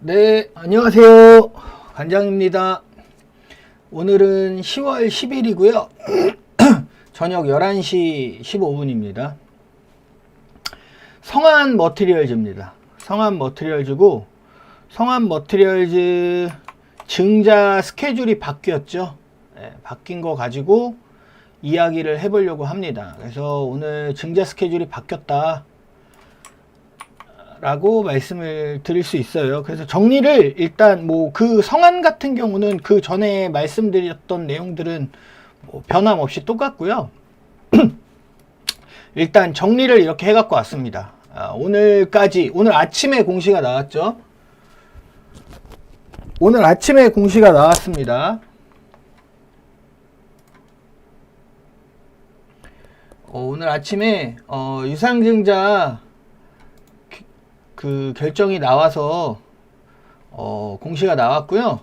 네, 안녕하세요. 관장입니다. 오늘은 10월 10일이고요. 저녁 11시 15분입니다. 성한 머티리얼즈입니다. 성한 머티리얼즈고, 성한 머티리얼즈 증자 스케줄이 바뀌었죠. 네, 바뀐 거 가지고 이야기를 해보려고 합니다. 그래서 오늘 증자 스케줄이 바뀌었다 라고 말씀을 드릴 수 있어요. 그래서 정리를 일단 뭐 그 성한 같은 경우는 그 전에 말씀드렸던 내용들은 뭐 변함없이 똑같고요. 일단 정리를 이렇게 해갖고 왔습니다. 오늘까지, 오늘 아침에 공시가 나왔죠. 오늘 아침에 공시가 나왔습니다. 오늘 아침에 유상증자 그 결정이 나와서 공시가 나왔고요.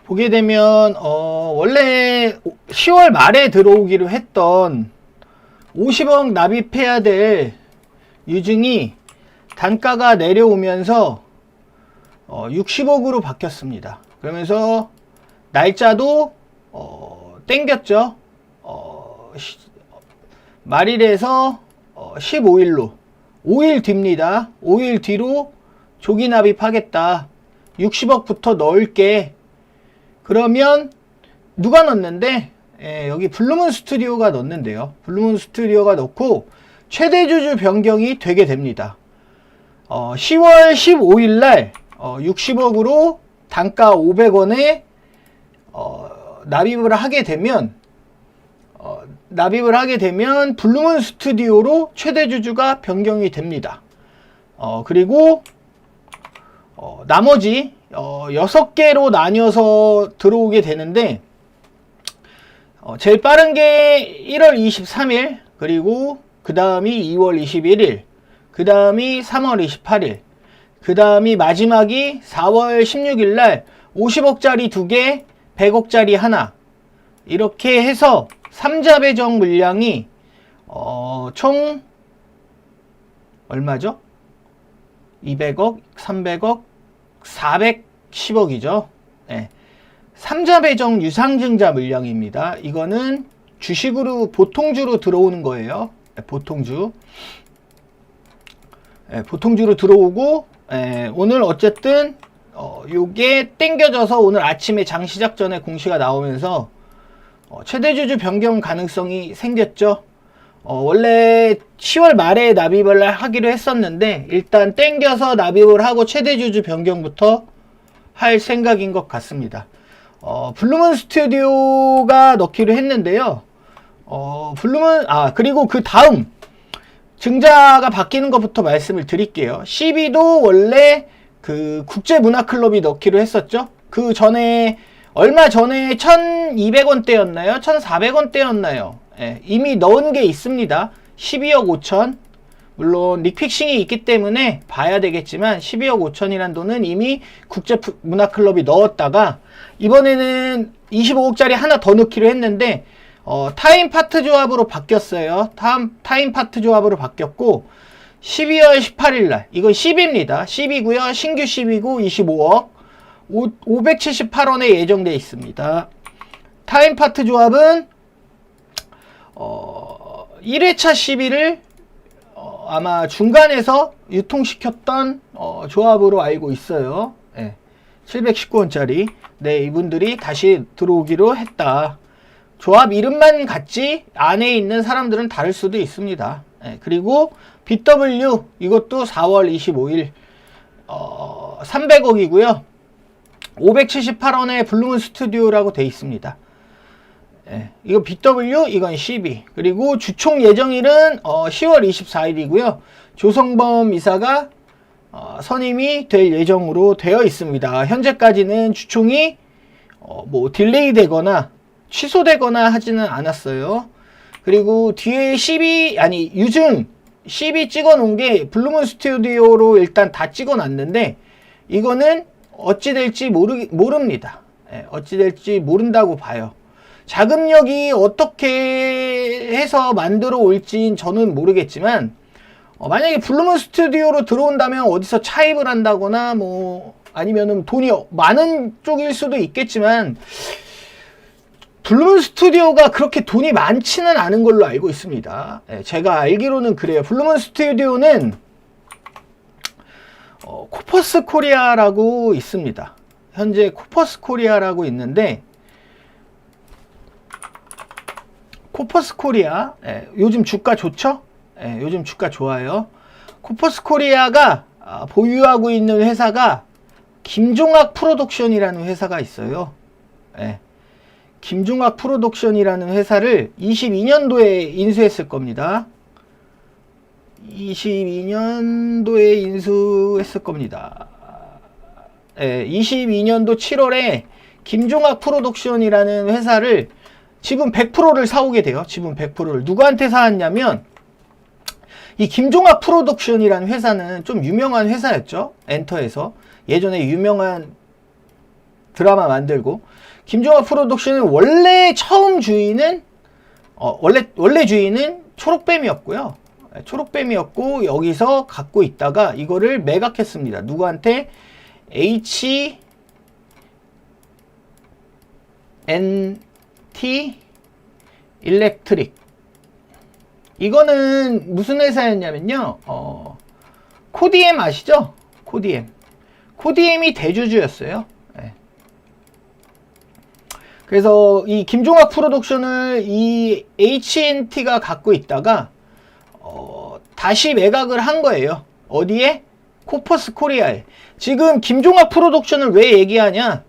보게 되면 원래 10월 말에 들어오기로 했던 50억 납입해야 될 유증이 단가가 내려오면서 60억으로 바뀌었습니다. 그러면서 날짜도 땡겼죠. 말일에서 15일로 5일 뒤입니다. 5일 뒤로 조기 납입하겠다. 60억부터 넣을게. 그러면 누가 넣었는데? 여기 블루문 스튜디오가 넣었는데요. 블루문 스튜디오가 넣고 최대 주주 변경이 되게 됩니다. 10월 15일 날 60억으로 단가 500원에 납입을 하게 되면 블루문 스튜디오로 최대 주주가 변경이 됩니다. 그리고 나머지 6개로 나뉘어서 들어오게 되는데 제일 빠른 게 1월 23일, 그리고 그 다음이 2월 21일, 그 다음이 3월 28일, 그 다음이 마지막이 4월 16일 날 50억짜리 2개, 100억짜리 하나, 이렇게 해서 3자 배정 물량이 총 얼마죠? 200억, 300억, 410억이죠. 네. 3자 배정 유상증자 물량입니다. 이거는 주식으로 보통주로 들어오는 거예요. 네, 보통주. 네, 보통주로 들어오고, 오늘 어쨌든 요게 땡겨져서 오늘 아침에 장 시작 전에 공시가 나오면서 최대 주주 변경 가능성이 생겼죠. 원래 10월 말에 납입을 하기로 했었는데 일단 땡겨서 납입을 하고 최대 주주 변경부터 할 생각인 것 같습니다. 블루문 스튜디오가 넣기로 했는데요. 그리고 그 다음 증자가 바뀌는 것부터 말씀을 드릴게요. 12도 원래 그 국제문화클럽이 넣기로 했었죠. 그 전에 얼마 전에 1200원대였나요? 1400원대였나요? 예, 이미 넣은 게 있습니다. 12억 5천. 물론 릭픽싱이 있기 때문에 봐야 되겠지만 12억 5천이란 돈은 이미 국제문화클럽이 넣었다가 이번에는 25억짜리 하나 더 넣기로 했는데 타임 파트 조합으로 바뀌었어요. 타임 파트 조합으로 바뀌었고 12월 18일 날 이건 10입니다. 10이고요. 신규 10이고 25억 578원에 예정되어 있습니다. 타임 파트 조합은 1회차 시비를 아마 중간에서 유통시켰던 조합으로 알고 있어요. 네, 719원짜리. 네, 이분들이 다시 들어오기로 했다. 조합 이름만 같지 안에 있는 사람들은 다를 수도 있습니다. 네, 그리고 BW 이것도 4월 25일 300억이고요. 578원에 블루문 스튜디오라고 돼 있습니다. 예, 이거 BW, 이건 CB. 그리고 주총 예정일은 10월 24일이고요. 조성범 이사가 선임이 될 예정으로 되어 있습니다. 현재까지는 주총이 뭐 딜레이 되거나 취소되거나 하지는 않았어요. 그리고 뒤에 유증 CB 찍어 놓은 게 블루문 스튜디오로 일단 다 찍어 놨는데 이거는 어찌 될지 모릅니다. 예, 어찌 될지 모른다고 봐요. 자금력이 어떻게 해서 만들어 올진 저는 모르겠지만 만약에 블루문 스튜디오로 들어온다면 어디서 차입을 한다거나 뭐 아니면은 돈이 많은 쪽일 수도 있겠지만 블루문 스튜디오가 그렇게 돈이 많지는 않은 걸로 알고 있습니다. 제가 알기로는 그래요. 블루문 스튜디오는 코퍼스 코리아라고 있습니다. 현재 코퍼스 코리아라고 있는데, 코퍼스 코리아, 요즘 주가 좋죠? 요즘 주가 좋아요. 코퍼스 코리아가 보유하고 있는 회사가 김종학 프로덕션이라는 회사가 있어요. 김종학 프로덕션이라는 회사를 22년도에 인수했을 겁니다. 22년도에 인수했을 겁니다. 22년도 7월에 김종학 프로덕션이라는 회사를 지분 100%를 사오게 돼요. 지분 100%를. 누구한테 사왔냐면, 이 김종학 프로덕션이라는 회사는 좀 유명한 회사였죠. 엔터에서. 예전에 유명한 드라마 만들고. 김종학 프로덕션은 원래 처음 주인은, 원래 주인은 초록뱀이었고요. 초록뱀이었고, 여기서 갖고 있다가 이거를 매각했습니다. 누구한테? HNT 일렉트릭. 이거는 무슨 회사였냐면요. 코디엠 아시죠? 코디엠. 코디엠이 대주주였어요. 그래서 이 김종학 프로덕션을 이 HNT가 갖고 있다가 다시 매각을 한 거예요. 어디에? 코퍼스 코리아에. 지금 김종학 프로덕션을 왜 얘기하냐?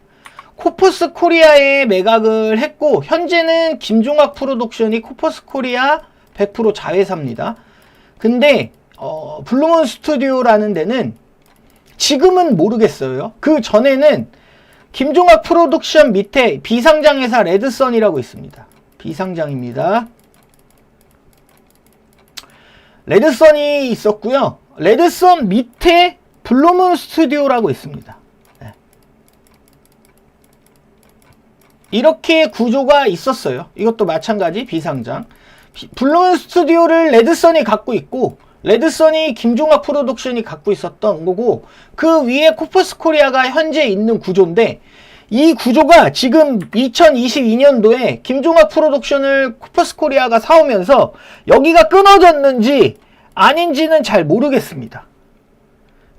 코퍼스 코리아에 매각을 했고, 현재는 김종학 프로덕션이 코퍼스 코리아 100% 자회사입니다. 근데 블루문 스튜디오라는 데는 지금은 모르겠어요. 그 전에는 김종학 프로덕션 밑에 비상장회사 레드선이라고 있습니다. 비상장입니다. 레드선이 있었고요. 레드선 밑에 블루문 스튜디오라고 있습니다. 이렇게 구조가 있었어요. 이것도 마찬가지 비상장. 블루문 스튜디오를 레드선이 갖고 있고, 레드선이 김종학 프로덕션이 갖고 있었던 거고, 그 위에 코퍼스 코리아가 현재 있는 구조인데, 이 구조가 지금 2022년도에 김종학 프로덕션을 코퍼스 코리아가 사오면서 여기가 끊어졌는지 아닌지는 잘 모르겠습니다.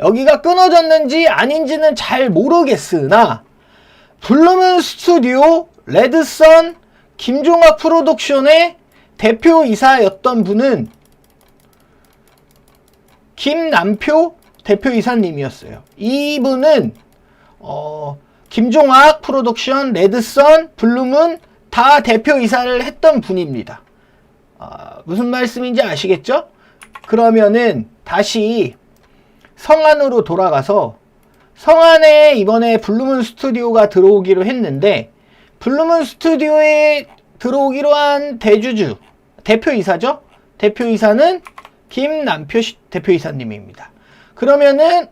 여기가 끊어졌는지 아닌지는 잘 모르겠으나, 블루문 스튜디오, 레드선, 김종학 프로덕션의 대표이사였던 분은 김남표 대표이사님이었어요. 이분은 김종학 프로덕션, 레드선, 블루문 다 대표이사를 했던 분입니다. 무슨 말씀인지 아시겠죠? 그러면은 다시 성안으로 돌아가서, 성안에 이번에 블루문 스튜디오가 들어오기로 했는데, 블루문 스튜디오에 들어오기로 한 대주주, 대표이사죠? 대표이사는 김남표 대표이사님입니다. 그러면은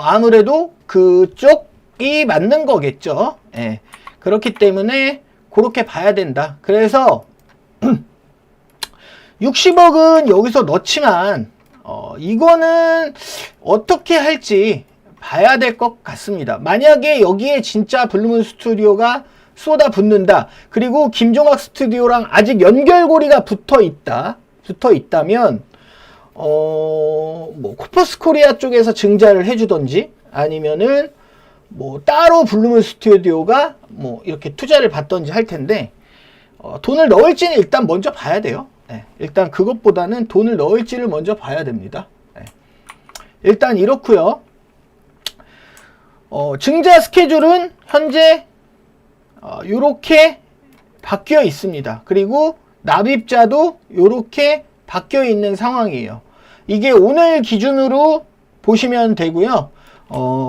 아무래도 그쪽이 맞는 거겠죠. 그렇기 때문에 그렇게 봐야 된다. 그래서 60억은 여기서 넣지만 이거는 어떻게 할지 봐야 될 것 같습니다. 만약에 여기에 진짜 블루문 스튜디오가 쏟아붓는다. 그리고 김종학 스튜디오랑 아직 연결고리가 붙어 있다면 뭐 코퍼스 코리아 쪽에서 증자를 해주던지, 아니면은 뭐 따로 블루문 스튜디오가 뭐 이렇게 투자를 받던지 할 텐데, 돈을 넣을지는 일단 먼저 봐야 돼요. 일단 그것보다는 돈을 넣을지를 먼저 봐야 됩니다. 일단 이렇고요. 증자 스케줄은 현재 요렇게 바뀌어 있습니다. 그리고 납입자도 요렇게 바뀌어 있는 상황이에요. 이게 오늘 기준으로 보시면 되고요.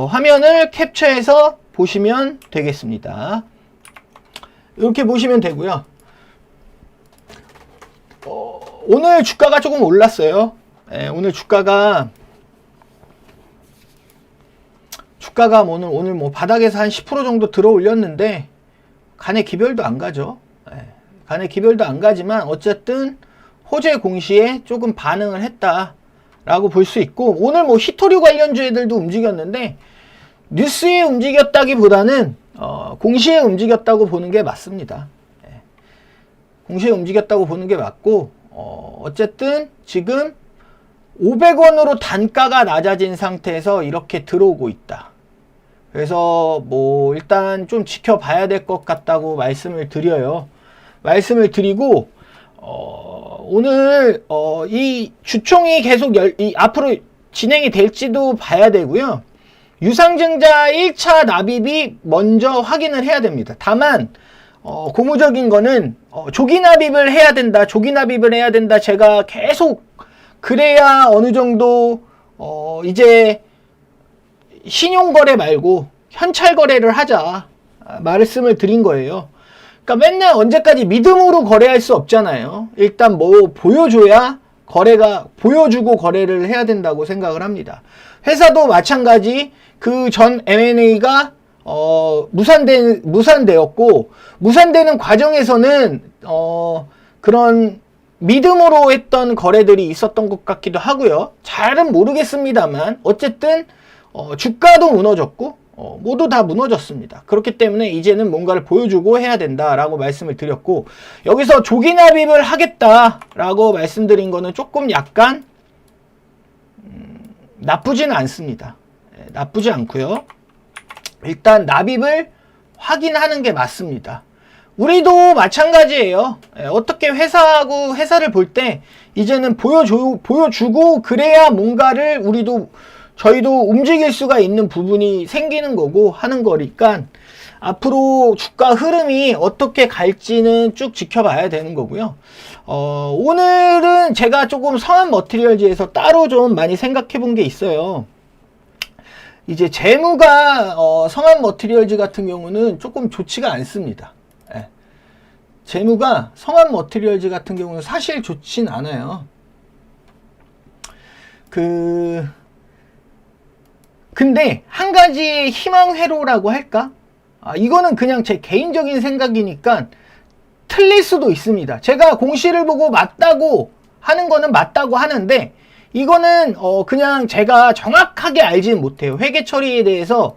화면을 캡처해서 보시면 되겠습니다. 이렇게 보시면 되고요. 오늘 주가가 조금 올랐어요. 오늘 주가가 오늘 뭐 바닥에서 한 10% 정도 들어 올렸는데 간의 기별도 안 가죠. 간의 기별도 안 가지만 어쨌든 호재 공시에 조금 반응을 했다라고 볼 수 있고, 오늘 뭐 히토류 관련주 애들도 움직였는데 뉴스에 움직였다기보다는 공시에 움직였다고 보는 게 맞습니다. 예. 공시에 움직였다고 보는 게 맞고 어쨌든 지금 500원으로 단가가 낮아진 상태에서 이렇게 들어오고 있다. 그래서 뭐 일단 좀 지켜봐야 될 것 같다고 말씀을 드려요. 말씀을 드리고 오늘 이 주총이 계속 앞으로 진행이 될지도 봐야 되고요. 유상증자 1차 납입이 먼저 확인을 해야 됩니다. 다만 고무적인 거는 조기 납입을 해야 된다. 조기 납입을 해야 된다. 제가 계속 그래야 어느 정도 이제 신용거래 말고 현찰거래를 하자 말씀을 드린 거예요. 그러니까 맨날 언제까지 믿음으로 거래할 수 없잖아요. 일단 뭐 보여줘야 보여주고 거래를 해야 된다고 생각을 합니다. 회사도 마찬가지. 그 전 M&A가 무산되었고, 무산되는 과정에서는 그런 믿음으로 했던 거래들이 있었던 것 같기도 하고요. 잘은 모르겠습니다만 어쨌든 주가도 무너졌고 모두 다 무너졌습니다. 그렇기 때문에 이제는 뭔가를 보여주고 해야 된다라고 말씀을 드렸고, 여기서 조기 납입을 하겠다라고 말씀드린 거는 조금 약간 나쁘지는 않습니다. 나쁘지 않고요. 일단 납입을 확인하는 게 맞습니다. 우리도 마찬가지예요. 어떻게 회사를 볼 때 이제는 보여주고 그래야 뭔가를 저희도 움직일 수가 있는 부분이 생기는 거고 하는 거니까 앞으로 주가 흐름이 어떻게 갈지는 쭉 지켜봐야 되는 거고요. 오늘은 제가 조금 성한 머티리얼즈에서 따로 좀 많이 생각해 본 게 있어요. 이제 재무가 성한 머티리얼즈 같은 경우는 조금 좋지가 않습니다. 예. 재무가 성한 머티리얼즈 같은 경우는 사실 좋진 않아요. 근데 한 가지 희망회로라고 할까? 이거는 그냥 제 개인적인 생각이니까 틀릴 수도 있습니다. 제가 공시를 보고 맞다고 하는 거는 맞다고 하는데, 이거는 그냥 제가 정확하게 알지는 못해요. 회계 처리에 대해서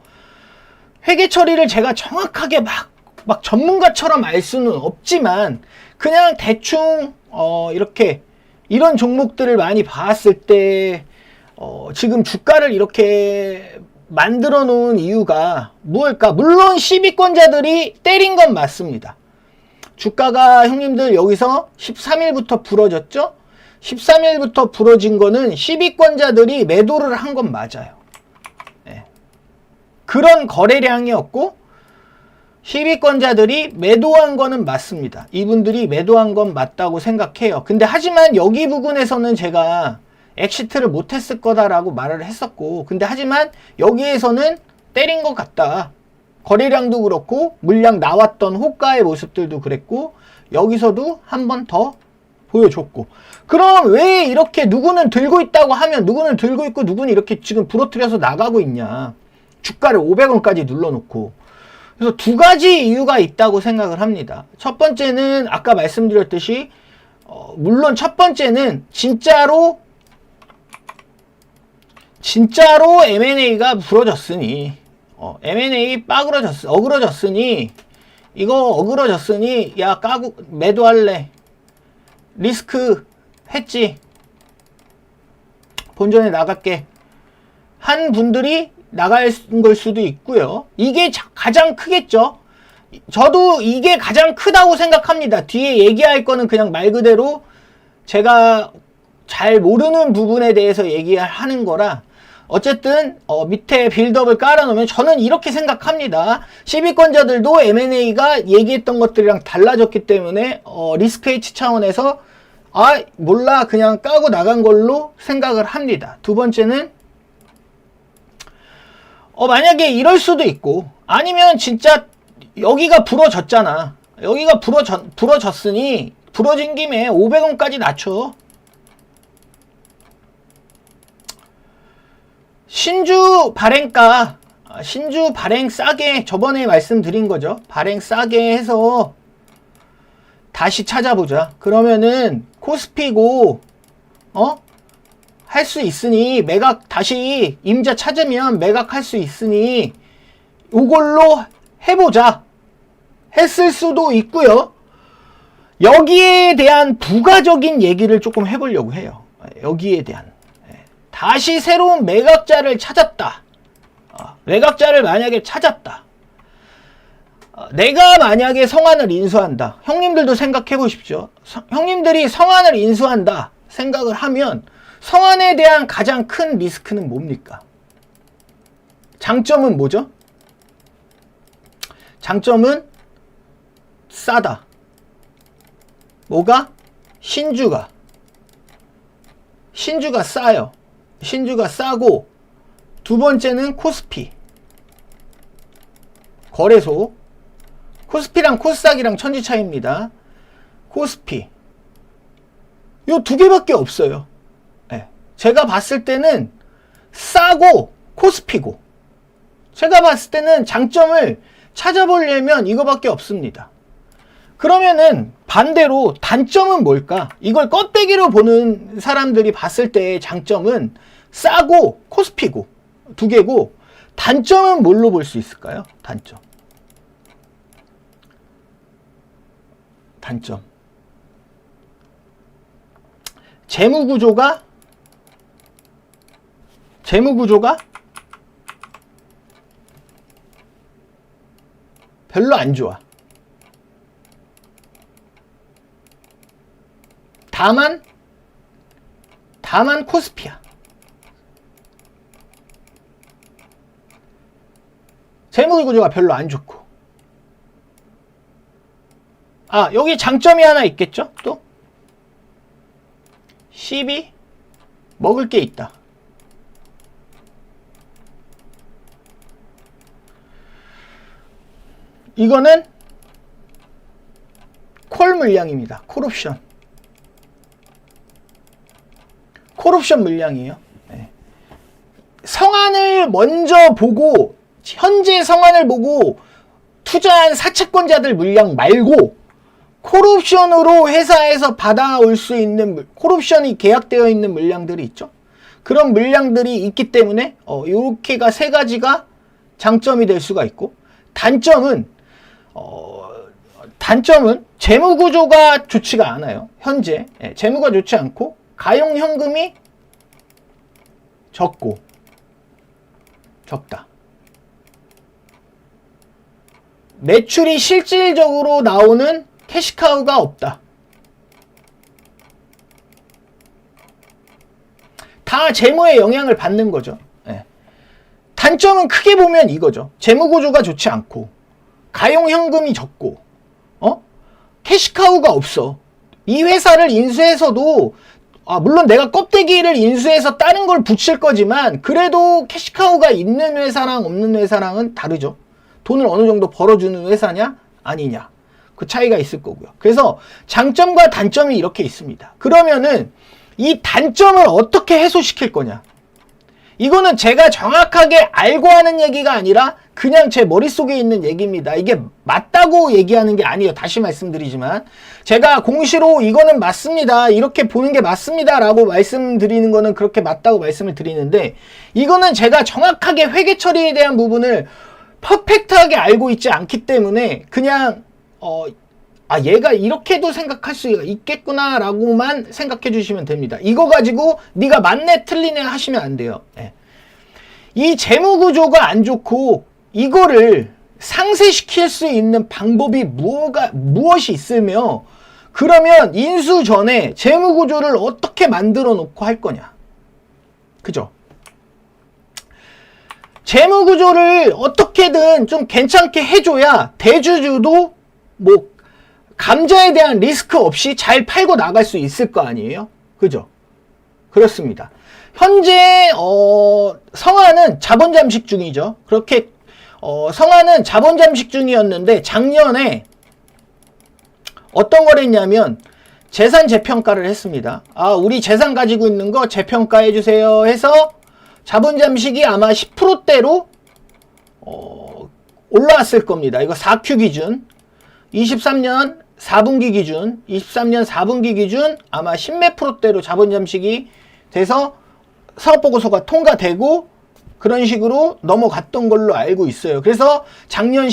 회계 처리를 제가 정확하게 막 전문가처럼 알 수는 없지만 그냥 대충 이렇게 이런 종목들을 많이 봤을 때 지금 주가를 이렇게 만들어 놓은 이유가 무엇일까? 물론 시비권자들이 때린 건 맞습니다. 주가가 형님들 여기서 13일부터 부러졌죠? 13일부터 부러진 거는 시비권자들이 매도를 한 건 맞아요. 네. 그런 거래량이었고 시비권자들이 매도한 거는 맞습니다. 이분들이 매도한 건 맞다고 생각해요. 근데 하지만 여기 부분에서는 제가 엑시트를 못했을 거다라고 말을 했었고, 근데 하지만 여기에서는 때린 것 같다. 거래량도 그렇고 물량 나왔던 호가의 모습들도 그랬고 여기서도 한 번 더 보여줬고, 그럼 왜 이렇게 누구는 들고 있다고 하면 누구는 들고 있고 누구는 이렇게 지금 부러뜨려서 나가고 있냐. 주가를 500원까지 눌러놓고. 그래서 두 가지 이유가 있다고 생각을 합니다. 첫 번째는 아까 말씀드렸듯이 물론 첫 번째는 진짜로 M&A가 부러졌으니 M&A 어그러졌으니 야 까고 매도할래. 리스크 했지. 본전에 나갈게. 한 분들이 나갈 걸 수도 있고요. 이게 가장 크겠죠. 저도 이게 가장 크다고 생각합니다. 뒤에 얘기할 거는 그냥 말 그대로 제가 잘 모르는 부분에 대해서 얘기하는 거라, 어쨌든 밑에 빌드업을 깔아놓으면 저는 이렇게 생각합니다. 시비권자들도 M&A가 얘기했던 것들이랑 달라졌기 때문에 리스크 H 차원에서 몰라 그냥 까고 나간 걸로 생각을 합니다. 두 번째는 만약에 이럴 수도 있고, 아니면 진짜 여기가 부러졌잖아. 여기가 부러졌으니 부러진 김에 500원까지 낮춰. 신주 발행 싸게, 저번에 말씀드린 거죠. 발행 싸게 해서 다시 찾아보자. 그러면은 코스피고 할 수 있으니 매각 다시 임자 찾으면 매각할 수 있으니 이걸로 해보자 했을 수도 있고요. 여기에 대한 부가적인 얘기를 조금 해보려고 해요. 여기에 대한 다시 새로운 매각자를 찾았다. 매각자를 만약에 찾았다. 내가 만약에 성안을 인수한다. 형님들도 생각해 보십시오. 형님들이 성안을 인수한다 생각을 하면 성안에 대한 가장 큰 리스크는 뭡니까? 장점은 뭐죠? 장점은 싸다. 뭐가? 신주가 싸요. 신주가 싸고, 두 번째는 코스피. 거래소. 코스피랑 코스닥이랑 천지 차이입니다. 코스피. 요 두 개밖에 없어요. 네. 제가 봤을 때는 싸고 코스피고, 제가 봤을 때는 장점을 찾아보려면 이거밖에 없습니다. 그러면은 반대로 단점은 뭘까? 이걸 껍데기로 보는 사람들이 봤을 때의 장점은 싸고 코스피고 두 개고, 단점은 뭘로 볼 수 있을까요? 단점. 재무구조가 별로 안 좋아. 다만 코스피야. 재무구조가 별로 안 좋고. 여기 장점이 하나 있겠죠? 또 CB 먹을 게 있다. 이거는 콜 물량입니다. 콜옵션 물량이에요. 네. 성안을 먼저 보고, 현재 성안을 보고 투자한 사채권자들 물량 말고 콜옵션으로 회사에서 받아올 수 있는, 콜옵션이 계약되어 있는 물량들이 있죠. 그런 물량들이 있기 때문에 이렇게가 세 가지가 장점이 될 수가 있고, 단점은 재무구조가 좋지가 않아요. 현재 재무가 좋지 않고, 가용현금이 적다. 매출이 실질적으로 나오는 캐시카우가 없다. 다 재무에 영향을 받는 거죠. 단점은 크게 보면 이거죠. 재무구조가 좋지 않고, 가용현금이 적고, 캐시카우가 없어. 이 회사를 인수해서도, 물론 내가 껍데기를 인수해서 다른 걸 붙일 거지만, 그래도 캐시카우가 있는 회사랑 없는 회사랑은 다르죠. 돈을 어느 정도 벌어주는 회사냐 아니냐, 그 차이가 있을 거고요. 그래서 장점과 단점이 이렇게 있습니다. 그러면은 이 단점을 어떻게 해소시킬 거냐, 이거는 제가 정확하게 알고 하는 얘기가 아니라 그냥 제 머릿속에 있는 얘기입니다. 이게 맞다고 얘기하는 게 아니에요. 다시 말씀드리지만, 제가 공시로 이거는 맞습니다, 이렇게 보는 게 맞습니다 라고 말씀드리는 거는 그렇게 맞다고 말씀을 드리는데, 이거는 제가 정확하게 회계 처리에 대한 부분을 퍼펙트하게 알고 있지 않기 때문에 그냥 얘가 이렇게도 생각할 수 있겠구나 라고만 생각해 주시면 됩니다. 이거 가지고 네가 맞네 틀리네 하시면 안 돼요. 이 재무구조가 안 좋고 이거를 상쇄시킬 수 있는 방법이 무엇이 있으며, 그러면 인수 전에 재무구조를 어떻게 만들어 놓고 할 거냐, 그죠? 재무구조를 어떻게든 좀 괜찮게 해줘야 대주주도 감자에 대한 리스크 없이 잘 팔고 나갈 수 있을 거 아니에요? 그죠? 그렇습니다. 현재 성안은 자본 잠식 중이죠. 그렇게 성안은 자본 잠식 중이었는데, 작년에 어떤 걸 했냐면 재산 재평가를 했습니다. 우리 재산 가지고 있는 거 재평가해 주세요 해서 자본 잠식이 아마 10%대로 올라왔을 겁니다. 이거 4Q 기준, 23년 4분기 기준, 23년 4분기 기준 아마 10몇 %대로 자본 잠식이 돼서 사업보고서가 통과되고 그런 식으로 넘어갔던 걸로 알고 있어요. 그래서 작년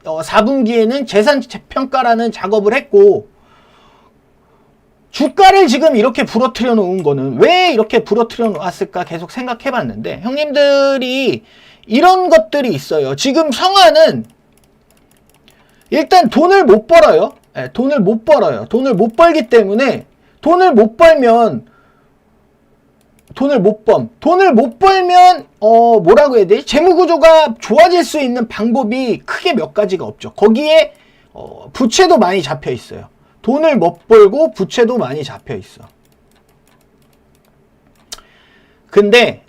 4분기에는 재산평가라는 작업을 했고, 주가를 지금 이렇게 부러뜨려 놓은 거는 왜 이렇게 부러뜨려 놓았을까 계속 생각해 봤는데, 형님들이 이런 것들이 있어요. 지금 성화는 일단 돈을 못 벌어요. 네, 돈을 못 벌어요. 돈을 못 벌기 때문에, 돈을 못 벌면 뭐라고 해야 되지? 재무구조가 좋아질 수 있는 방법이 크게 몇 가지가 없죠. 거기에 부채도 많이 잡혀 있어요. 돈을 못 벌고 부채도 많이 잡혀 있어. 근데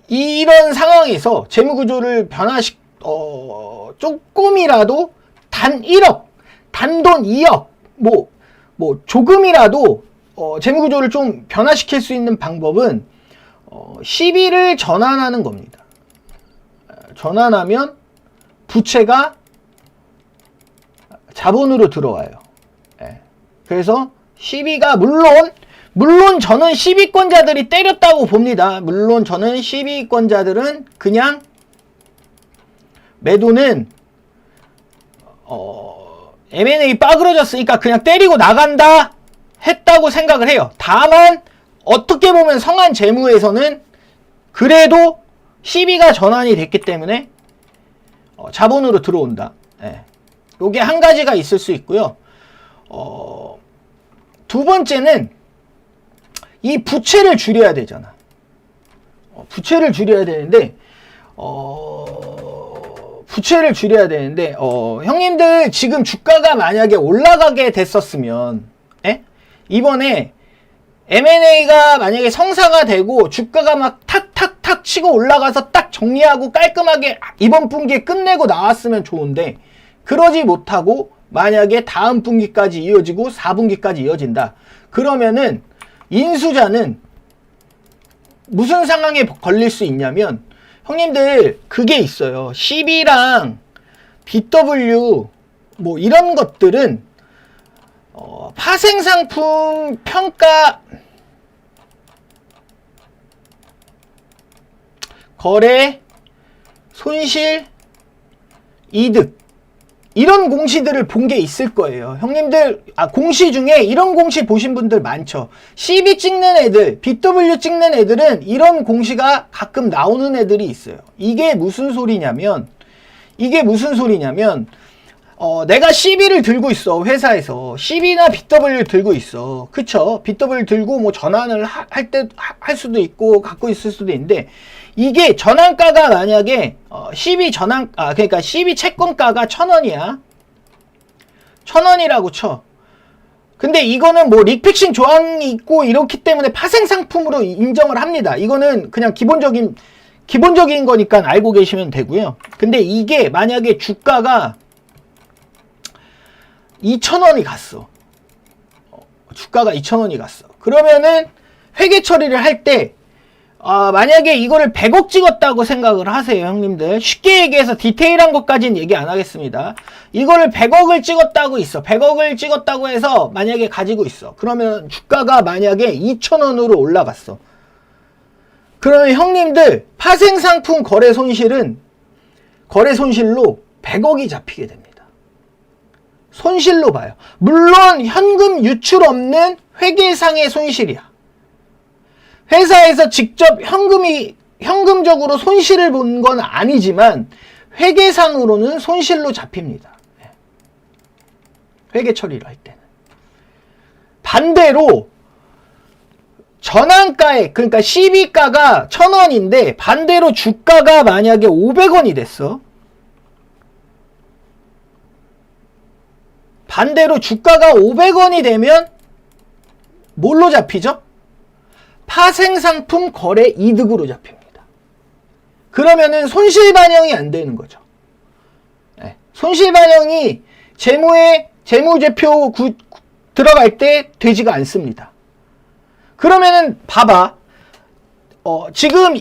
이런 상황에서 재무구조를 조금이라도 단 1억, 단돈 2억, 뭐 조금이라도 재무구조를 좀 변화시킬 수 있는 방법은 시비를 전환하는 겁니다. 전환하면 부채가 자본으로 들어와요. 그래서 시비가 물론 저는 시비권자들이 때렸다고 봅니다. 물론 저는 시비권자들은 그냥 매도는 M&A 빠그러졌으니까 그냥 때리고 나간다 했다고 생각을 해요. 다만 어떻게 보면 성한 재무에서는 그래도 시비가 전환이 됐기 때문에 자본으로 들어온다. 요게 한 가지가 있을 수 있고요. 두 번째는 이 부채를 줄여야 되잖아. 부채를 줄여야 되는데 형님들 지금 주가가 만약에 올라가게 됐었으면, 이번에 M&A가 만약에 성사가 되고 주가가 막 탁탁탁 치고 올라가서 딱 정리하고 깔끔하게 이번 분기에 끝내고 나왔으면 좋은데, 그러지 못하고 만약에 다음 분기까지 이어지고 4분기까지 이어진다. 그러면은 인수자는 무슨 상황에 걸릴 수 있냐면, 형님들 그게 있어요. CB랑 BW 뭐 이런 것들은 파생상품 평가 거래 손실 이득 이런 공시들을 본 게 있을 거예요. 형님들 공시 중에 이런 공시 보신 분들 많죠. CB 찍는 애들, BW 찍는 애들은 이런 공시가 가끔 나오는 애들이 있어요. 이게 무슨 소리냐면 내가 CB를 들고 있어. 회사에서 CB나 BW 들고 있어. 그쵸? BW 들고 뭐 전환을 할 수도 있고 갖고 있을 수도 있는데, 이게 전환가가 만약에 CB 그러니까 CB 채권가가 1,000원이야. 1,000원이라고 쳐. 근데 이거는 뭐 릭픽싱 조항이 있고 이렇기 때문에 파생상품으로 인정을 합니다. 이거는 그냥 기본적인 거니까 알고 계시면 되고요. 근데 이게 만약에 주가가 2,000원이 갔어. 주가가 2,000원이 갔어. 그러면은 회계 처리를 할 때 만약에 이거를 100억 찍었다고 생각을 하세요, 형님들. 쉽게 얘기해서 디테일한 것까지는 얘기 안 하겠습니다. 이거를 100억을 찍었다고 있어. 100억을 찍었다고 해서 만약에 가지고 있어. 그러면 주가가 만약에 2,000원으로 올라갔어. 그러면 형님들 파생상품 거래 손실로 100억이 잡히게 됩니다. 손실로 봐요. 물론 현금 유출 없는 회계상의 손실이야. 회사에서 직접 현금적으로 손실을 본 건 아니지만 회계상으로는 손실로 잡힙니다. 회계 처리를 할 때는. 반대로 전환가에, 그러니까 CB가가 1,000원인데 반대로 주가가 만약에 500원이 됐어. 반대로 주가가 500원이 되면 뭘로 잡히죠? 파생상품 거래 이득으로 잡힙니다. 그러면은 손실 반영이 안 되는 거죠. 손실 반영이 재무제표 들어갈 때 되지가 않습니다. 그러면은 봐봐. 지금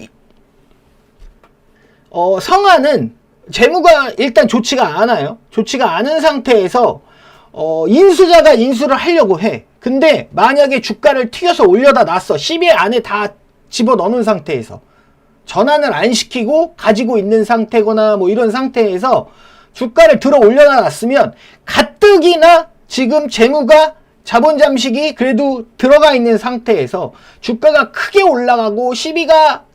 성화는 재무가 일단 좋지가 않아요. 좋지가 않은 상태에서 인수자가 인수를 하려고 해. 근데 만약에 주가를 튀겨서 올려다 놨어. 10일 안에 다 집어넣는 상태에서 전환을 안 시키고 가지고 있는 상태거나 뭐 이런 상태에서 주가를 들어 올려놨으면 가뜩이나 지금 재무가 자본 잠식이 그래도 들어가 있는 상태에서 주가가 크게 올라가고 시비가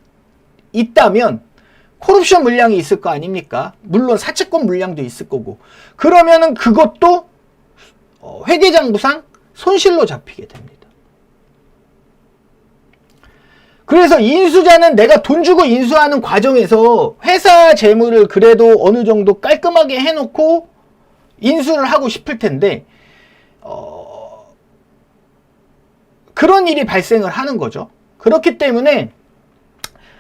있다면 콜옵션 물량이 있을 거 아닙니까? 물론 사채권 물량도 있을 거고, 그러면은 그것도 회계장부상 손실로 잡히게 됩니다. 그래서 인수자는 내가 돈 주고 인수하는 과정에서 회사 재무를 그래도 어느 정도 깔끔하게 해놓고 인수를 하고 싶을 텐데 그런 일이 발생을 하는 거죠. 그렇기 때문에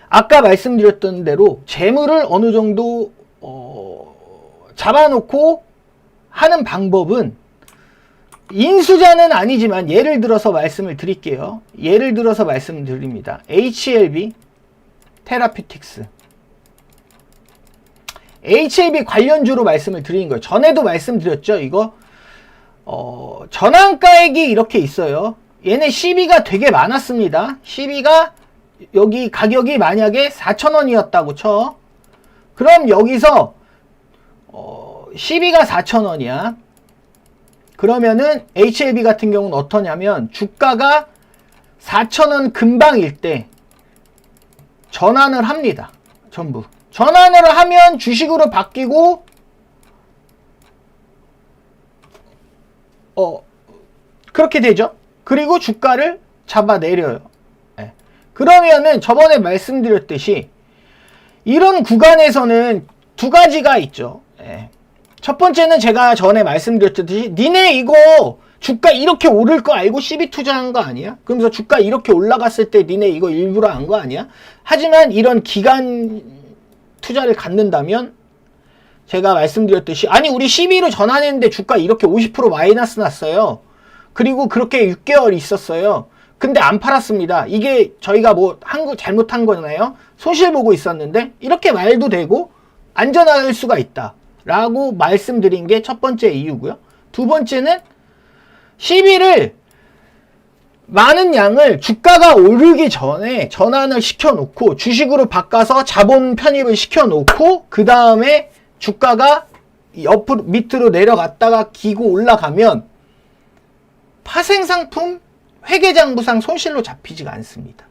아까 말씀드렸던 대로 재무를 어느 정도 잡아놓고 하는 방법은, 인수자는 아니지만 예를 들어서 말씀을 드릴게요. 예를 들어서 말씀드립니다. HLB 테라피틱스, HLB 관련주로 말씀을 드린 거예요. 전에도 말씀드렸죠. 이거 전환가액이 이렇게 있어요. 얘네 시비가 되게 많았습니다. 시비가 여기 가격이 만약에 4,000원이었다고 쳐. 그럼 여기서 시비가 4,000원이야. 그러면은 HLB 같은 경우는 어떠냐면 주가가 4,000원 근방일 때 전환을 합니다. 전부. 전환을 하면 주식으로 바뀌고 그렇게 되죠. 그리고 주가를 잡아내려요. 네. 그러면은 저번에 말씀드렸듯이 이런 구간에서는 두 가지가 있죠. 네. 첫 번째는 제가 전에 말씀드렸듯이 니네 이거 주가 이렇게 오를 거 알고 시비 투자한 거 아니야? 그러면서 주가 이렇게 올라갔을 때 니네 이거 일부러 한 거 아니야? 하지만 이런 기간 투자를 갖는다면 제가 말씀드렸듯이 아니 우리 12로 전환했는데 주가 이렇게 50% 마이너스 났어요. 그리고 그렇게 6개월 있었어요. 근데 안 팔았습니다. 이게 저희가 뭐 잘못한 거잖아요. 손실 보고 있었는데 이렇게 말도 되고 안전할 수가 있다 라고 말씀드린 게 첫 번째 이유고요. 두 번째는 시비를 많은 양을 주가가 오르기 전에 전환을 시켜놓고 주식으로 바꿔서 자본 편입을 시켜놓고 그 다음에 주가가 옆으로 밑으로 내려갔다가 기고 올라가면 파생상품 회계장부상 손실로 잡히지가 않습니다.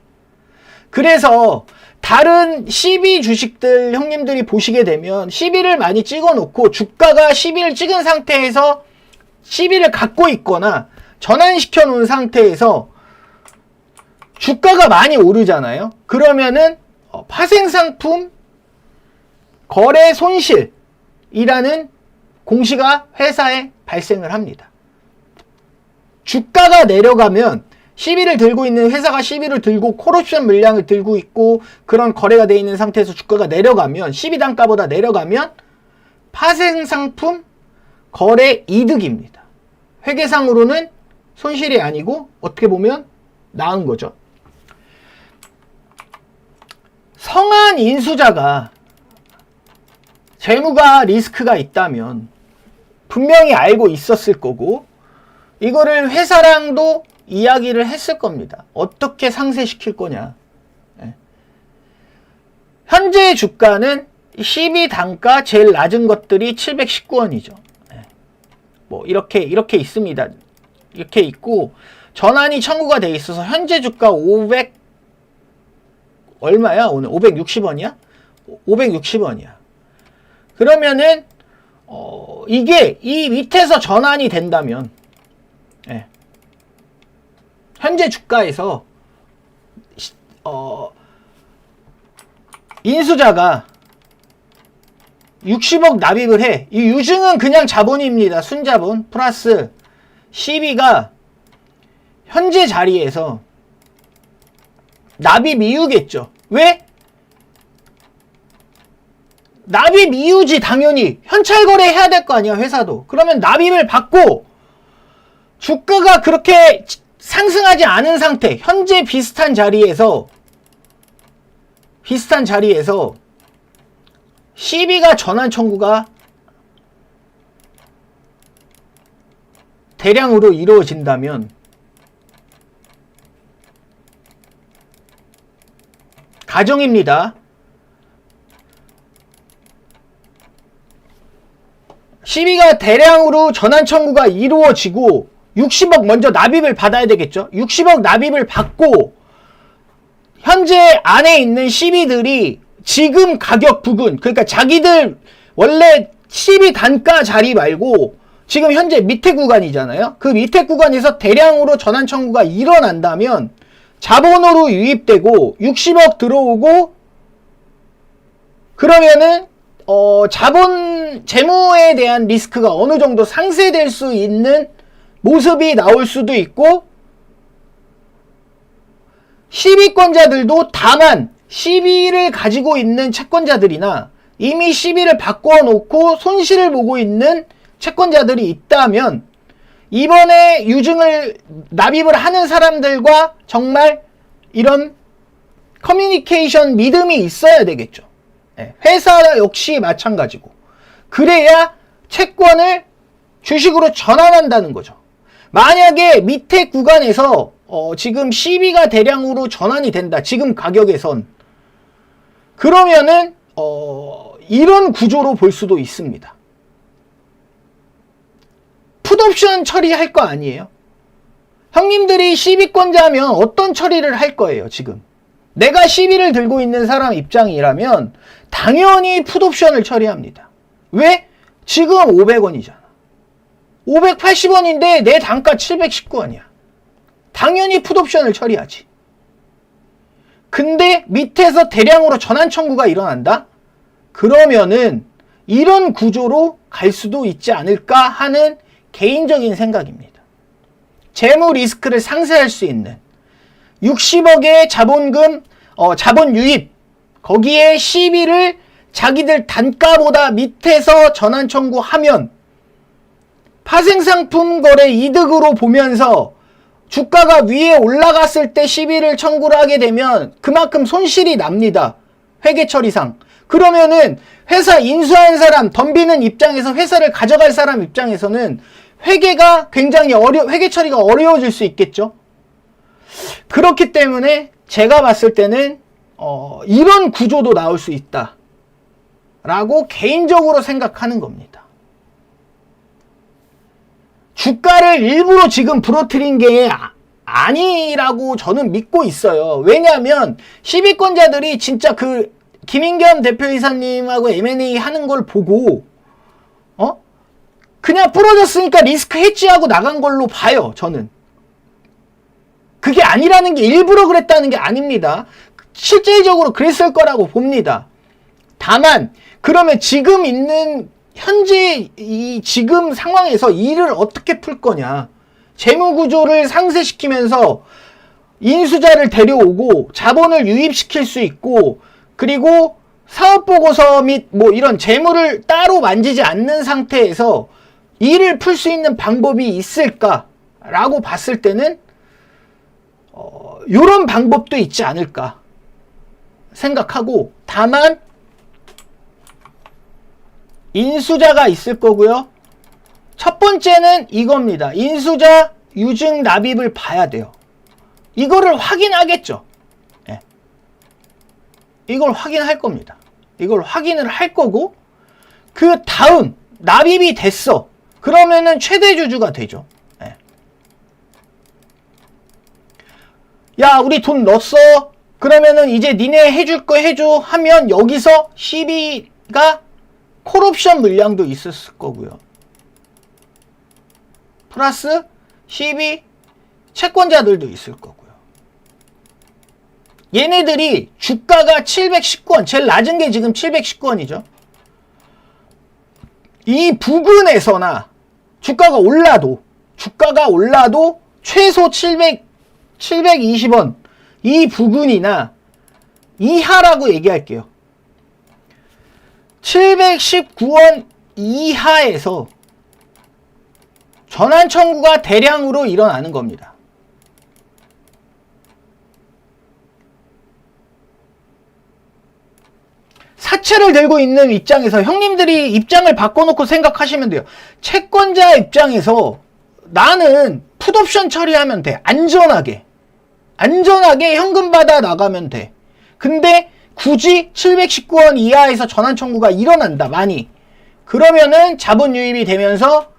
그래서 다른 12 주식들 형님들이 보시게 되면 12를 많이 찍어 놓고 주가가 12를 찍은 상태에서 12를 갖고 있거나 전환시켜 놓은 상태에서 주가가 많이 오르잖아요. 그러면은 파생상품 거래 손실이라는 공시가 회사에 발생을 합니다. 주가가 내려가면 시비를 들고 있는 회사가 시비를 들고 콜옵션 물량을 들고 있고 그런 거래가 되어 있는 상태에서 주가가 내려가면 시비 단가보다 내려가면 파생상품 거래 이득입니다. 회계상으로는 손실이 아니고 어떻게 보면 나은 거죠. 성한 인수자가 재무가 리스크가 있다면 분명히 알고 있었을 거고 이거를 회사랑도 이야기를 했을 겁니다. 어떻게 상쇄시킬 거냐. 네. 현재 주가는 12 단가 제일 낮은 것들이 719원이죠. 네. 뭐 이렇게 있습니다. 이렇게 있고 전환이 청구가 돼 있어서 현재 주가 500 얼마야? 오늘 560원이야? 560원이야. 그러면은 이게 이 밑에서 전환이 된다면 네. 현재 주가에서 인수자가 60억 납입을 해. 이 유증은 그냥 자본입니다. 순자본 플러스 시비가 현재 자리에서 납입 이유겠죠. 왜? 납입 이유지 당연히. 현찰거래 해야 될 거 아니야 회사도. 그러면 납입을 받고 주가가 그렇게 상승하지 않은 상태, 현재 비슷한 자리에서 시비가 전환 청구가 대량으로 이루어진다면 가정입니다. 시비가 대량으로 전환 청구가 이루어지고 60억 먼저 납입을 받아야 되겠죠. 60억 납입을 받고 현재 안에 있는 시비들이 지금 가격 부근, 그러니까 자기들 원래 시비 단가 자리 말고 지금 현재 밑에 구간이잖아요. 그 밑에 구간에서 대량으로 전환 청구가 일어난다면 자본으로 유입되고 60억 들어오고 그러면은 자본 재무에 대한 리스크가 어느 정도 상쇄될 수 있는 모습이 나올 수도 있고 시비권자들도 다만 시비를 가지고 있는 채권자들이나 이미 시비를 바꿔놓고 손실을 보고 있는 채권자들이 있다면 이번에 유증을 납입을 하는 사람들과 정말 이런 커뮤니케이션 믿음이 있어야 되겠죠. 회사 역시 마찬가지고 그래야 채권을 주식으로 전환한다는 거죠. 만약에 밑에 구간에서 지금 시비가 대량으로 전환이 된다. 지금 가격에선 그러면은 이런 구조로 볼 수도 있습니다. 풋옵션 처리할 거 아니에요? 형님들이 시비권자면 어떤 처리를 할 거예요, 지금? 내가 시비를 들고 있는 사람 입장이라면 당연히 풋옵션을 처리합니다. 왜? 지금 500원이잖아. 580원인데 내 단가 719원이야. 당연히 풋옵션을 처리하지. 근데 밑에서 대량으로 전환 청구가 일어난다? 그러면은 이런 구조로 갈 수도 있지 않을까 하는 개인적인 생각입니다. 재무 리스크를 상쇄할 수 있는 60억의 자본금, 자본 유입, 거기에 시비를 자기들 단가보다 밑에서 전환 청구하면 파생상품 거래 이득으로 보면서 주가가 위에 올라갔을 때 시비를 청구를 하게 되면 그만큼 손실이 납니다. 회계처리상. 그러면은 회사 인수한 사람, 덤비는 입장에서 회사를 가져갈 사람 입장에서는 회계가 굉장히 회계 처리가 어려워질 수 있겠죠. 그렇기 때문에 제가 봤을 때는 이런 구조도 나올 수 있다 라고 개인적으로 생각하는 겁니다. 주가를 일부러 지금 부러뜨린 게 아니라고 저는 믿고 있어요. 왜냐하면 시비권자들이 진짜 그 김인겸 대표이사님하고 M&A 하는 걸 보고 그냥 부러졌으니까 리스크 해지하고 나간 걸로 봐요. 저는 그게 아니라는 게 일부러 그랬다는 게 아닙니다. 실질적으로 그랬을 거라고 봅니다. 다만 그러면 지금 있는 현재 이 지금 상황에서 일을 어떻게 풀 거냐, 재무구조를 상쇄시키면서 인수자를 데려오고 자본을 유입시킬 수 있고 그리고 사업보고서 및 뭐 이런 재무를 따로 만지지 않는 상태에서 일을 풀 수 있는 방법이 있을까라고 봤을 때는 요런 방법도 있지 않을까 생각하고, 다만 인수자가 있을 거고요. 첫 번째는 이겁니다. 인수자 유증 납입을 봐야 돼요. 이거를 확인하겠죠. 예. 이걸 확인할 겁니다. 이걸 확인을 할 거고 그 다음 납입이 됐어. 그러면은 최대 주주가 되죠. 예. 야, 우리 돈 넣었어. 그러면은 이제 니네 해줄 거 해줘 하면 여기서 시비가 콜옵션 물량도 있었을 거고요. 플러스 시비 채권자들도 있을 거고요. 얘네들이 주가가 719원, 제일 낮은 게 지금 719원이죠. 이 부근에서나 주가가 올라도 최소 720원 이 부근이나 이하라고 얘기할게요. 719원 이하에서 전환 청구가 대량으로 일어나는 겁니다. 사채를 들고 있는 입장에서 형님들이 입장을 바꿔놓고 생각하시면 돼요. 채권자 입장에서 나는 풋옵션 처리하면 돼. 안전하게 현금 받아 나가면 돼. 근데 굳이 719원 이하에서 전환 청구가 일어난다, 많이. 그러면은 자본 유입이 되면서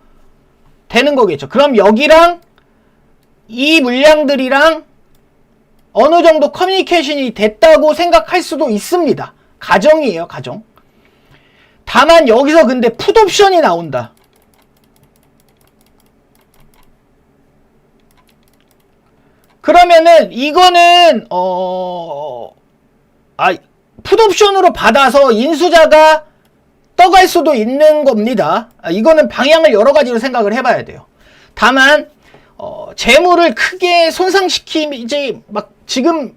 되는 거겠죠. 그럼 여기랑 이 물량들이랑 어느 정도 커뮤니케이션이 됐다고 생각할 수도 있습니다. 가정이에요, 가정. 다만 여기서 근데 풋옵션이 나온다. 그러면은 이거는 풋옵션으로 받아서 인수자가 떠갈 수도 있는 겁니다. 이거는 방향을 여러 가지로 생각을 해봐야 돼요. 다만 재물을 크게 손상시키지 지금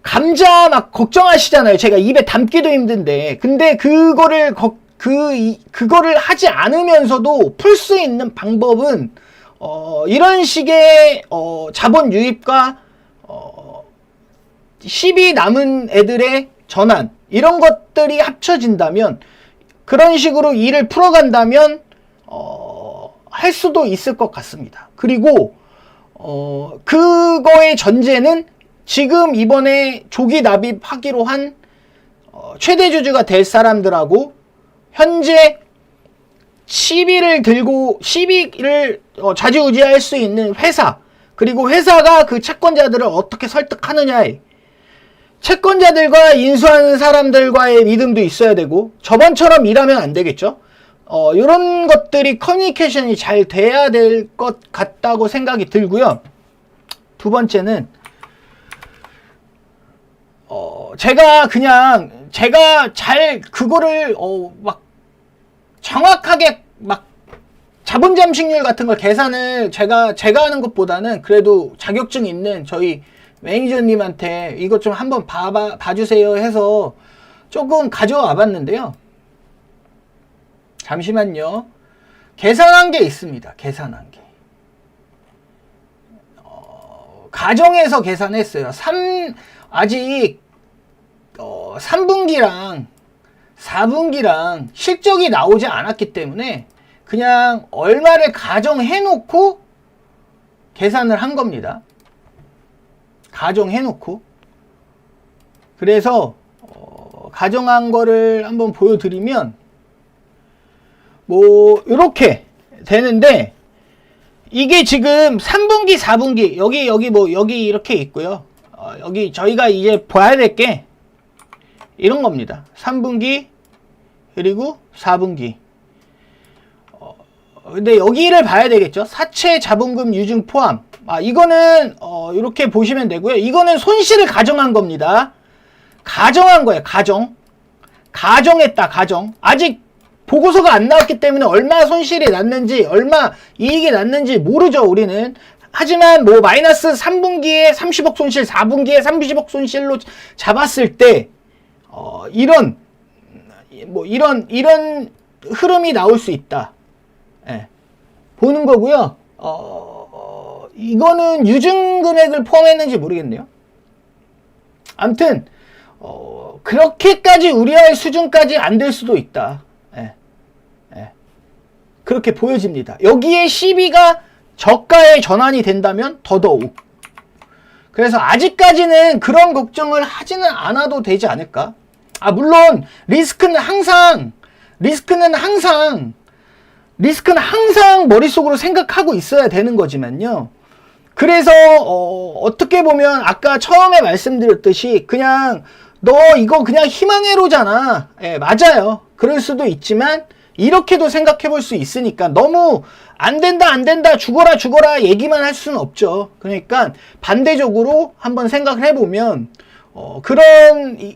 감자 걱정하시잖아요. 제가 입에 담기도 힘든데. 근데 그거를 하지 않으면서도 풀 수 있는 방법은 이런 식의 자본 유입과 10이 남은 애들의 전환, 이런 것들이 합쳐진다면, 그런 식으로 일을 풀어간다면 할 수도 있을 것 같습니다. 그리고 그거의 전제는 지금 이번에 조기 납입하기로 한 최대 주주가 될 사람들하고 현재 시비를 좌지우지할 수 있는 회사, 그리고 회사가 그 채권자들을 어떻게 설득하느냐에, 채권자들과 인수하는 사람들과의 믿음도 있어야 되고, 저번처럼 일하면 안 되겠죠. 이런 것들이 커뮤니케이션이 잘 돼야 될 것 같다고 생각이 들고요. 두 번째는 제가 잘 그거를 정확하게 자본 잠식률 같은 걸 계산을 제가 하는 것보다는 그래도 자격증 있는 저희 매니저님한테 이것 좀 한번 봐주세요 해서 조금 가져와 봤는데요. 잠시만요. 계산한 게 있습니다. 계산한 게. 가정에서 계산했어요. 아직 3분기랑 4분기랑 실적이 나오지 않았기 때문에 그냥 얼마를 가정해놓고 계산을 한 겁니다. 가정해놓고. 그래서 가정한 거를 한번 보여드리면 이렇게 되는데, 이게 지금 3분기, 4분기 여기 이렇게 있고요. 여기 저희가 이제 봐야 될 게 이런 겁니다. 3분기 그리고 4분기. 근데 여기를 봐야 되겠죠. 사채 자본금 유증 포함. 이거는 이렇게 보시면 되고요. 이거는 손실을 가정한 겁니다. 가정한 거예요. 가정했다. 아직 보고서가 안 나왔기 때문에 얼마 손실이 났는지, 얼마 이익이 났는지 모르죠, 우리는. 하지만 마이너스 3분기에 30억 손실, 4분기에 30억 손실로 잡았을 때 이런 흐름이 나올 수 있다. 예. 보는 거고요. 이거는 유증 금액을 포함했는지 모르겠네요. 아무튼 그렇게까지 우려할 수준까지 안 될 수도 있다. 그렇게 보여집니다. 여기에 시비가 저가에 전환이 된다면 더더욱. 그래서 아직까지는 그런 걱정을 하지는 않아도 되지 않을까? 물론 리스크는 항상 머릿속으로 생각하고 있어야 되는 거지만요. 그래서 어떻게 보면 아까 처음에 말씀드렸듯이 그냥 너 이거 그냥 희망회로잖아. 맞아요. 그럴 수도 있지만 이렇게도 생각해 볼 수 있으니까 너무 안 된다 죽어라 얘기만 할 수는 없죠. 그러니까 반대적으로 한번 생각을 해보면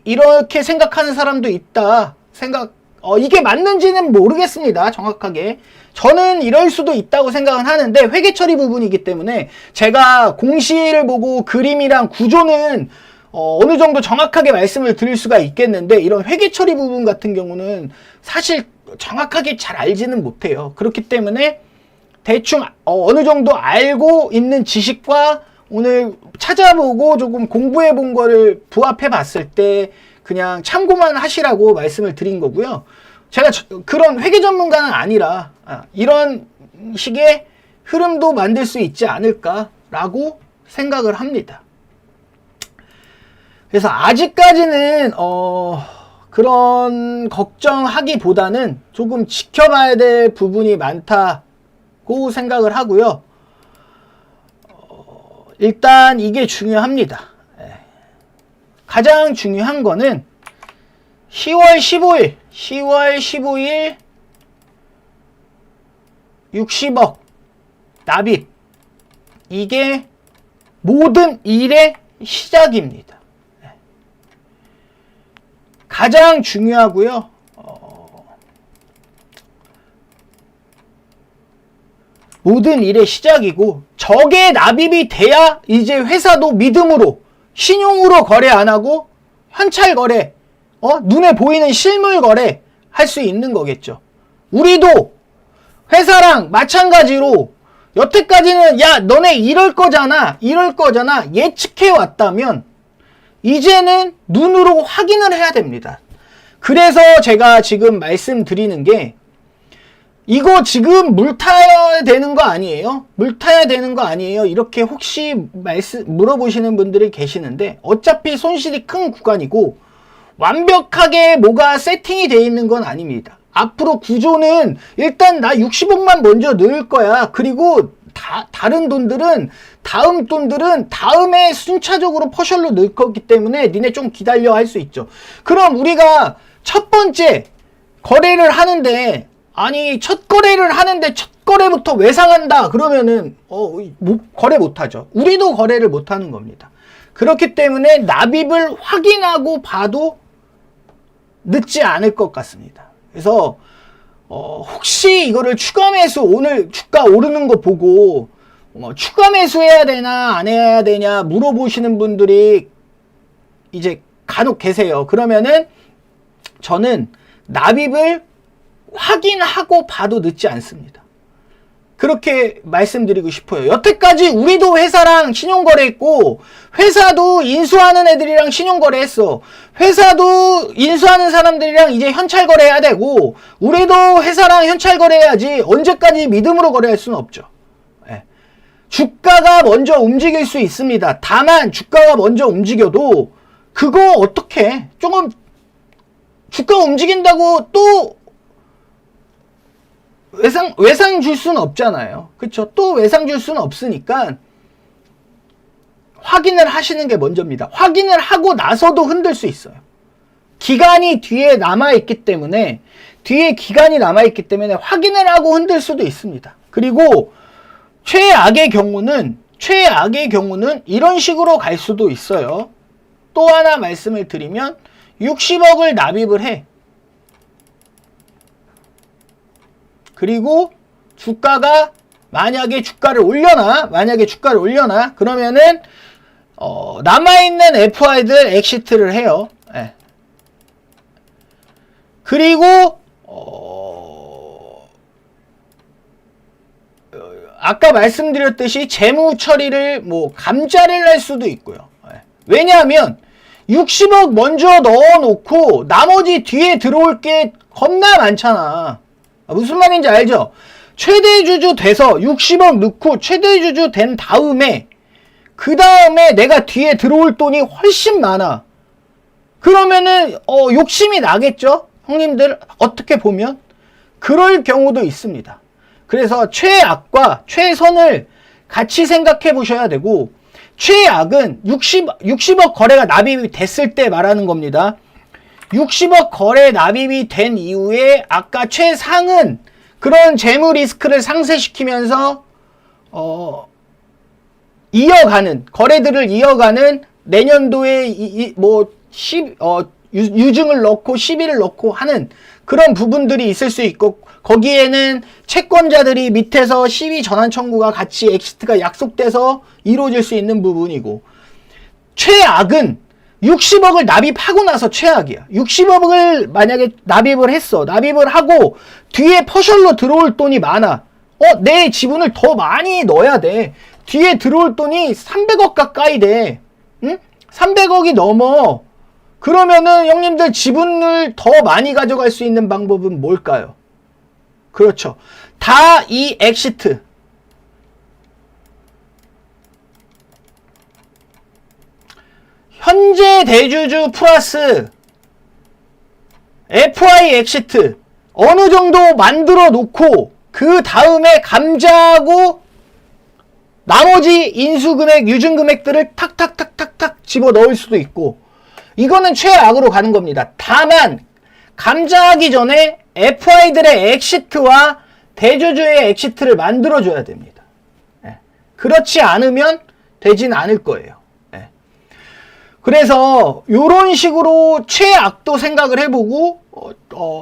이렇게 생각하는 사람도 있다. 이게 맞는지는 모르겠습니다. 정확하게. 저는 이럴 수도 있다고 생각은 하는데 회계 처리 부분이기 때문에 제가 공시를 보고 그림이랑 구조는 어느 정도 정확하게 말씀을 드릴 수가 있겠는데, 이런 회계 처리 부분 같은 경우는 사실 정확하게 잘 알지는 못해요. 그렇기 때문에 대충 어느 정도 알고 있는 지식과 오늘 찾아보고 조금 공부해 본 거를 부합해 봤을 때 그냥 참고만 하시라고 말씀을 드린 거고요. 제가 그런 회계 전문가는 아니라 이런 식의 흐름도 만들 수 있지 않을까라고 생각을 합니다. 그래서 아직까지는 그런 걱정하기보다는 조금 지켜봐야 될 부분이 많다고 생각을 하고요. 일단 이게 중요합니다. 가장 중요한 거는 10월 15일 60억 납입, 이게 모든 일의 시작입니다. 가장 중요하고요. 모든 일의 시작이고, 저게 납입이 돼야 이제 회사도 믿음으로, 신용으로 거래 안 하고 현찰 거래, 눈에 보이는 실물 거래 할 수 있는 거겠죠. 우리도 회사랑 마찬가지로 여태까지는 야 너네 이럴 거잖아 예측해 왔다면 이제는 눈으로 확인을 해야 됩니다. 그래서 제가 지금 말씀드리는 게, 이거 지금 물 타야 되는 거 아니에요? 물 타야 되는 거 아니에요? 이렇게 혹시 물어보시는 분들이 계시는데, 어차피 손실이 큰 구간이고 완벽하게 뭐가 세팅이 되어 있는 건 아닙니다. 앞으로 구조는 일단 나 60억만 먼저 넣을 거야. 그리고 다른 돈들은, 다음 돈들은 다음에 순차적으로 퍼셜로 넣을 거기 때문에 니네 좀 기다려 할 수 있죠. 그럼 우리가 첫 번째 거래를 하는데, 아니 첫 거래를 하는데 첫 거래부터 외상한다 그러면은 거래 못하죠. 우리도 거래를 못하는 겁니다. 그렇기 때문에 납입을 확인하고 봐도 늦지 않을 것 같습니다. 그래서 혹시 이거를 추가 매수, 오늘 주가 오르는 거 보고 추가 매수해야 되나 안 해야 되냐 물어보시는 분들이 이제 간혹 계세요. 그러면은 저는 납입을 확인하고 봐도 늦지 않습니다. 그렇게 말씀드리고 싶어요. 여태까지 우리도 회사랑 신용거래했고, 회사도 인수하는 애들이랑 신용거래했어. 회사도 인수하는 사람들이랑 이제 현찰거래해야 되고, 우리도 회사랑 현찰거래해야지 언제까지 믿음으로 거래할 수는 없죠. 주가가 먼저 움직일 수 있습니다. 다만 주가가 먼저 움직여도 그거 어떻게 조금 주가 움직인다고 또 외상 줄 수는 없잖아요. 그쵸? 또 외상 줄 수는 없으니까 확인을 하시는 게 먼저입니다. 확인을 하고 나서도 흔들 수 있어요. 기간이 뒤에 남아있기 때문에 확인을 하고 흔들 수도 있습니다. 그리고 최악의 경우는 이런 식으로 갈 수도 있어요. 또 하나 말씀을 드리면 60억을 납입을 해. 그리고 주가가 만약에 주가를 올려놔 그러면은 남아있는 FI들 엑시트를 해요. 그리고 아까 말씀드렸듯이 재무 처리를 감자를 할 수도 있고요. 왜냐하면 60억 먼저 넣어놓고 나머지 뒤에 들어올 게 겁나 많잖아. 무슨 말인지 알죠? 최대주주 돼서 60억 넣고 최대주주 된 다음에 그 다음에 내가 뒤에 들어올 돈이 훨씬 많아. 그러면은 욕심이 나겠죠? 형님들 어떻게 보면 그럴 경우도 있습니다. 그래서 최악과 최선을 같이 생각해 보셔야 되고, 최악은 60억 거래가 납입이 됐을 때 말하는 겁니다. 60억 거래 납입이 된 이후에 아까 최상은 그런 재무 리스크를 상쇄시키면서 이어가는 거래들을 이어가는 내년도에 유증을 넣고 시비를 넣고 하는 그런 부분들이 있을 수 있고, 거기에는 채권자들이 밑에서 시비 전환 청구가 같이 엑시트가 약속돼서 이루어질 수 있는 부분이고, 최악은 60억을 납입하고 나서 최악이야. 60억을 만약에 납입을 했어. 납입을 하고 뒤에 퍼셜로 들어올 돈이 많아. 내 지분을 더 많이 넣어야 돼. 뒤에 들어올 돈이 300억 가까이 돼. 응? 300억이 넘어. 그러면은 형님들 지분을 더 많이 가져갈 수 있는 방법은 뭘까요? 그렇죠. 다 이 엑시트. 현재 대주주 플러스 FI 엑시트 어느 정도 만들어 놓고 그 다음에 감자하고 나머지 인수금액, 유증금액들을 탁탁탁탁탁 집어 넣을 수도 있고, 이거는 최악으로 가는 겁니다. 다만 감자하기 전에 FI들의 엑시트와 대주주의 엑시트를 만들어줘야 됩니다. 그렇지 않으면 되진 않을 거예요. 그래서 이런 식으로 최악도 생각을 해보고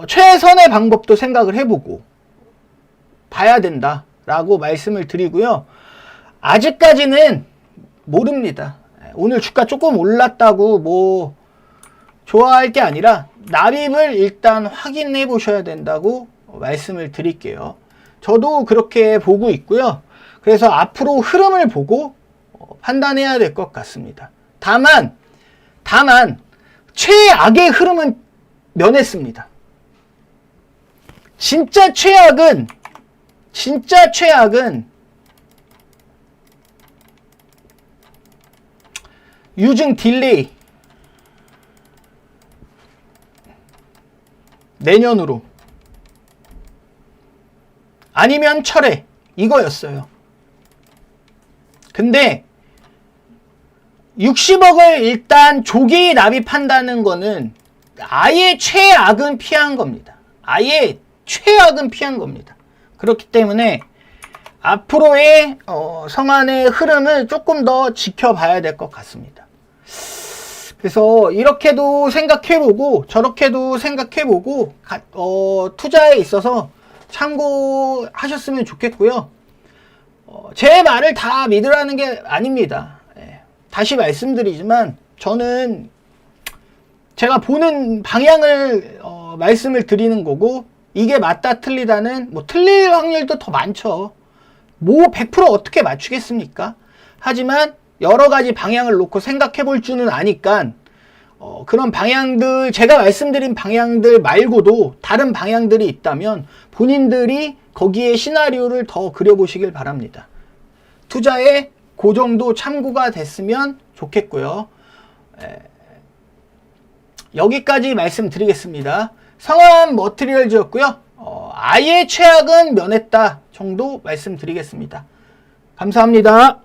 최선의 방법도 생각을 해보고 봐야 된다라고 말씀을 드리고요. 아직까지는 모릅니다. 오늘 주가 조금 올랐다고 뭐 좋아할 게 아니라 납입을 일단 확인해 보셔야 된다고 말씀을 드릴게요. 저도 그렇게 보고 있고요. 그래서 앞으로 흐름을 보고 판단해야 될 것 같습니다. 다만 최악의 흐름은 면했습니다. 진짜 최악은 유증 딜레이 내년으로 아니면 철회 이거였어요. 근데 60억을 일단 조기 납입한다는 거는 아예 최악은 피한 겁니다. 아예 최악은 피한 겁니다. 그렇기 때문에 앞으로의 성안의 흐름을 조금 더 지켜봐야 될 것 같습니다. 그래서 이렇게도 생각해보고 저렇게도 생각해보고 투자에 있어서 참고하셨으면 좋겠고요. 제 말을 다 믿으라는 게 아닙니다. 다시 말씀드리지만 저는 제가 보는 방향을 말씀을 드리는 거고, 이게 맞다 틀리다는 뭐 틀릴 확률도 더 많죠. 뭐 100% 어떻게 맞추겠습니까? 하지만 여러 가지 방향을 놓고 생각해 볼 줄은 아니까 그런 방향들, 제가 말씀드린 방향들 말고도 다른 방향들이 있다면 본인들이 거기에 시나리오를 더 그려보시길 바랍니다. 투자에 그 정도 참고가 됐으면 좋겠고요. 여기까지 말씀드리겠습니다. 성안 머티리얼즈였고요. 아예 최악은 면했다 정도 말씀드리겠습니다. 감사합니다.